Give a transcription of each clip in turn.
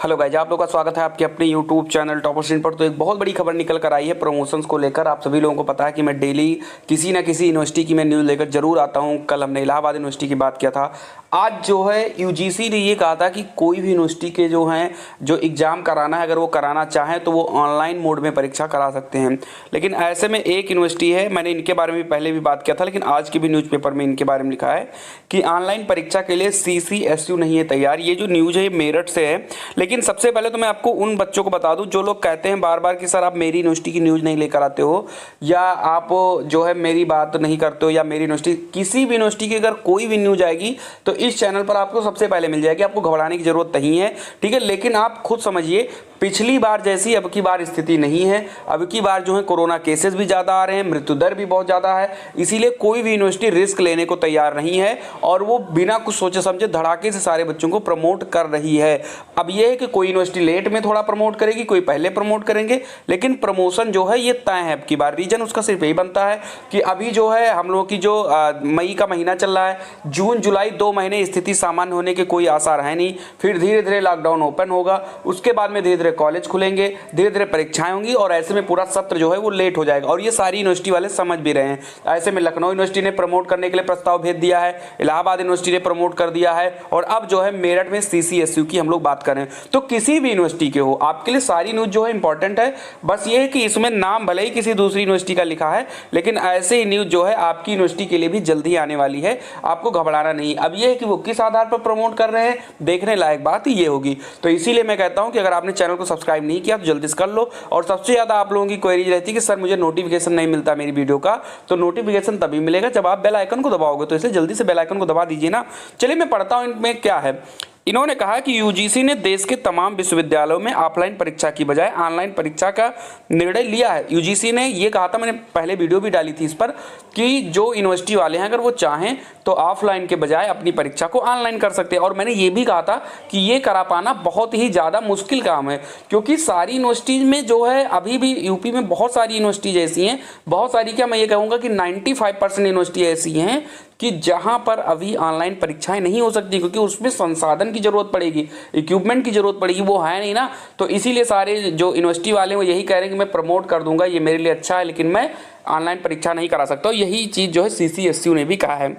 Hello guys, आप लोगों का स्वागत है आपके अपने यूट्यूब चैनल टॉपर स्ट्रीम पर। तो एक बहुत बड़ी खबर निकल कर आई है प्रमोशंस को लेकर। आप सभी लोगों को पता है कि मैं डेली किसी ना किसी यूनिवर्सिटी की मैं न्यूज़ लेकर जरूर आता हूं। कल हमने इलाहाबाद यूनिवर्सिटी की बात किया था। आज जो है यूजीसी ने ये कहा था कि कोई भी यूनिवर्सिटी के जो हैं जो एग्ज़ाम कराना है, अगर वो कराना चाहें तो वो ऑनलाइन मोड में परीक्षा करा सकते हैं। लेकिन ऐसे में एक यूनिवर्सिटी है, मैंने इनके बारे में पहले भी बात किया था, लेकिन आज के भी न्यूज़पेपर में इनके बारे में लिखा है कि ऑनलाइन परीक्षा के लिए CCSU नहीं है तैयार। ये जो न्यूज़ है मेरठ से है। लेकिन सबसे पहले तो मैं आपको उन बच्चों को बता दूं जो लोग कहते हैं बार बार कि सर आप मेरी यूनिवर्सिटी की न्यूज़ नहीं लेकर आते हो, या आप जो है मेरी बात नहीं करते हो, या मेरी यूनिवर्सिटी, किसी भी यूनिवर्सिटी की अगर कोई भी न्यूज़ आएगी तो इस चैनल पर आपको सबसे पहले मिल जाएगी। आपको घबराने की जरूरत नहीं है, ठीक है। लेकिन आप खुद समझिए, पिछली बार जैसी अब की बार स्थिति नहीं है। अब की बार जो है कोरोना केसेस भी ज़्यादा आ रहे हैं, मृत्यु दर भी बहुत ज़्यादा है। इसीलिए कोई भी यूनिवर्सिटी रिस्क लेने को तैयार नहीं है और वो बिना कुछ सोचे समझे धड़ाके से सारे बच्चों को प्रमोट कर रही है। अब ये है कि कोई यूनिवर्सिटी लेट में थोड़ा प्रमोट करेगी, कोई पहले प्रमोट करेंगे, लेकिन प्रमोशन जो है ये तय है अब की बार। रीजन उसका सिर्फ यही बनता है कि अभी जो है हम लोगों की जो मई का महीना चल रहा है, जून जुलाई 2 महीने स्थिति सामान्य होने के कोई आसार है नहीं। फिर धीरे धीरे लॉकडाउन ओपन होगा, उसके बाद में धीरे धीरे कॉलेज खुलेंगे, धीरे धीरे परीक्षाएं होंगी और ऐसे में पूरा सत्र जो है वो लेट हो जाएगा। और ये सारी यूनिवर्सिटी वाले समझ भी रहे हैं। ऐसे में लखनऊ यूनिवर्सिटी ने प्रमोट करने के लिए प्रस्ताव भेज दिया है, इलाहाबाद यूनिवर्सिटी ने प्रमोट कर दिया है, और अब जो है मेरठ में CCSU की हम लोग बात करें तो किसी भी यूनिवर्सिटी के हो, आपके लिए सारी न्यूज जो है इंपॉर्टेंट है। बस ये है कि इसमें नाम भले ही किसी दूसरी यूनिवर्सिटी का लिखा है, लेकिन ऐसे ही न्यूज जो है आपकी यूनिवर्सिटी के लिए भी जल्दी आने वाली है। आपको घबराना नहीं। अब ये है कि वो किस आधार पर प्रमोट कर रहे हैं, देखने लायक बात ये होगी। तो इसीलिए मैं कहता हूं कि अगर आपने चैनल को सब्सक्राइब नहीं किया तो जल्दी से कर लो। और सबसे ज्यादा आप लोगों की क्वेरी रहती है कि सर मुझे नोटिफिकेशन नहीं मिलता मेरी वीडियो का, तो नोटिफिकेशन तभी मिलेगा जब आप बेल आइकन को दबाओगे। तो इसलिए जल्दी से बेल आइकन को दबा दीजिए ना। चलिए मैं पढ़ता हूं इनमें क्या है। इन्होंने कहा कि यूजीसी ने देश के तमाम विश्वविद्यालयों में ऑफलाइन परीक्षा की बजाय ऑनलाइन परीक्षा का निर्णय लिया है। यूजीसी ने ये कहा था, मैंने पहले वीडियो भी डाली थी इस पर, कि जो यूनिवर्सिटी वाले हैं अगर वो चाहें तो ऑफलाइन के बजाय अपनी परीक्षा को ऑनलाइन कर सकते हैं। और मैंने ये भी कहा था कि ये करा पाना बहुत ही ज़्यादा मुश्किल काम है, क्योंकि सारी यूनिवर्सिटीज़ में जो है अभी भी यूपी में बहुत सारी यूनिवर्सिटीज़ ऐसी हैं, बहुत सारी क्या मैं ये कहूँगा कि 95% यूनिवर्सिटी ऐसी हैं कि जहां पर अभी ऑनलाइन परीक्षाएं नहीं हो सकती, क्योंकि उसमें संसाधन की जरूरत पड़ेगी, इक्विपमेंट की जरूरत पड़ेगी, वो है नहीं ना। तो इसीलिए सारे जो यूनिवर्सिटी वाले हैं वो यही कह रहे हैं कि मैं प्रमोट कर दूंगा, ये मेरे लिए अच्छा है, लेकिन मैं ऑनलाइन परीक्षा नहीं करा सकता। यही चीज़ जो है CCSU ने भी कहा है।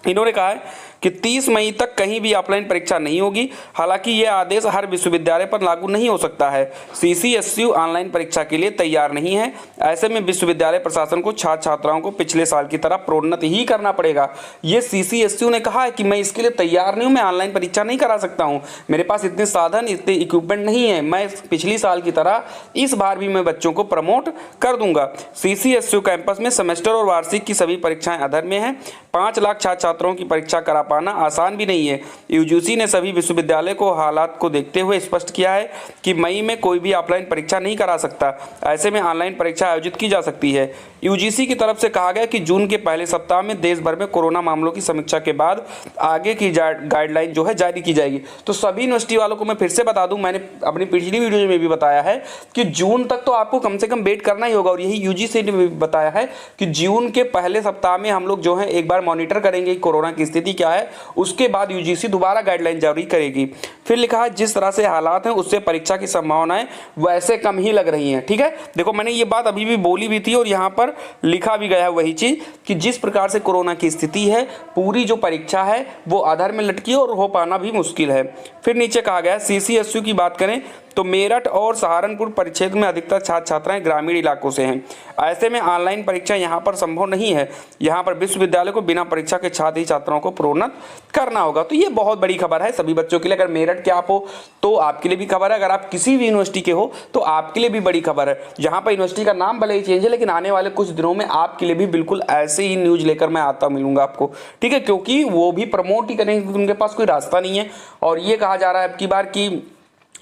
इन्होंने कहा है कि 30 मई तक कहीं भी ऑफलाइन परीक्षा नहीं होगी। हालांकि यह आदेश हर विश्वविद्यालय पर लागू नहीं हो सकता है। CCSU ऑनलाइन परीक्षा के लिए तैयार नहीं है। ऐसे में विश्वविद्यालय प्रशासन को छात्र छात्राओं को पिछले साल की तरह प्रोन्नत ही करना पड़ेगा। ये CCSU ने कहा है कि मैं इसके लिए तैयार नहीं हूँ, मैं ऑनलाइन परीक्षा नहीं करा सकता हूँ, मेरे पास इतने साधन, इतने इक्विपमेंट नहीं है। मैं पिछली साल की तरह इस बार भी मैं बच्चों को प्रमोट कर दूंगा। CCSU कैंपस में सेमेस्टर और वार्षिक की सभी परीक्षाएं अधर में हैं। 5 लाख छात्र छात्राओं की परीक्षा करा पाना आसान भी नहीं है। यूजीसी ने सभी विश्वविद्यालय को हालात को देखते हुए स्पष्ट किया है कि मई में कोई भी ऑफलाइन परीक्षा नहीं करा सकता। ऐसे में ऑनलाइन परीक्षा आयोजित की जा सकती है। यूजीसी की तरफ से कहा गया कि जून के पहले सप्ताह में देश भर में कोरोना मामलों की समीक्षा के बाद आगे की गाइडलाइन जो है जारी की जाएगी। तो सभी यूनिवर्सिटी वालों को मैं फिर से बता दूं, मैंने अपनी पिछली वीडियो में भी बताया है कि जून तक तो आपको कम से कम वेट करना ही होगा। और यही यूजीसी ने भी बताया है कि जून के पहले सप्ताह में हम लोग जो है एक बार मॉनिटर करेंगे कोरोना की स्थिति क्या है, उसके बाद यूजीसी दोबारा गाइडलाइन जारी करेगी। फिर लिखा है जिस तरह से हालात हैं उससे परीक्षा की संभावनाएं वैसे कम ही लग रही हैं। ठीक है, देखो मैंने ये बात अभी भी बोली भी थी और यहाँ पर लिखा भी गया है वही चीज कि जिस प्रकार से कोरोना की स्थिति है, पूरी जो परीक्षा है वो आधार में लटकी है और हो पाना भी मुश्किल है। फिर नीचे कहा गया CCSU की बात करें तो मेरठ और सहारनपुर परिक्षेत्र में अधिकतर छात्र छात्राएं ग्रामीण इलाकों से हैं। ऐसे में ऑनलाइन परीक्षा यहाँ पर संभव नहीं है। यहाँ पर विश्वविद्यालय को बिना परीक्षा के छात्र छात्राओं को प्रोन्नत करना होगा। तो ये बहुत बड़ी खबर है सभी बच्चों के लिए। अगर मेरठ के आप हो तो आपके लिए भी खबर है, अगर आप किसी भी यूनिवर्सिटी के हो तो आपके लिए भी बड़ी खबर है। यहाँ पर यूनिवर्सिटी का नाम भले ही चेंज है, लेकिन आने वाले कुछ दिनों में आपके लिए भी बिल्कुल ऐसे ही न्यूज लेकर मैं आता मिलूंगा आपको। ठीक है, क्योंकि वो भी प्रमोट ही करेंगे, उनके पास कोई रास्ता नहीं है। और ये कहा जा रहा है अब की बार की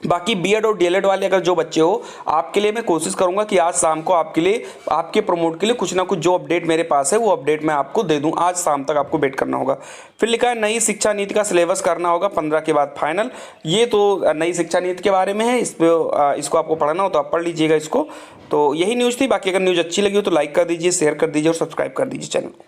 बाकी बीएड और डीएलएड वाले अगर जो बच्चे हो, आपके लिए मैं कोशिश करूंगा कि आज शाम को आपके लिए, आपके प्रमोट के लिए कुछ ना कुछ जो अपडेट मेरे पास है वो अपडेट मैं आपको दे दूं। आज शाम तक आपको वेट करना होगा। फिर लिखा है नई शिक्षा नीति का सिलेबस करना होगा 15 के बाद फाइनल। ये तो नई शिक्षा नीति के बारे में है, इसको आपको पढ़ना हो तो आप पढ़ लीजिएगा इसको। तो यही न्यूज़ थी। बाकी अगर न्यूज़ अच्छी लगी हो तो लाइक कर दीजिए, शेयर कर दीजिए और सब्सक्राइब कर दीजिए चैनल को।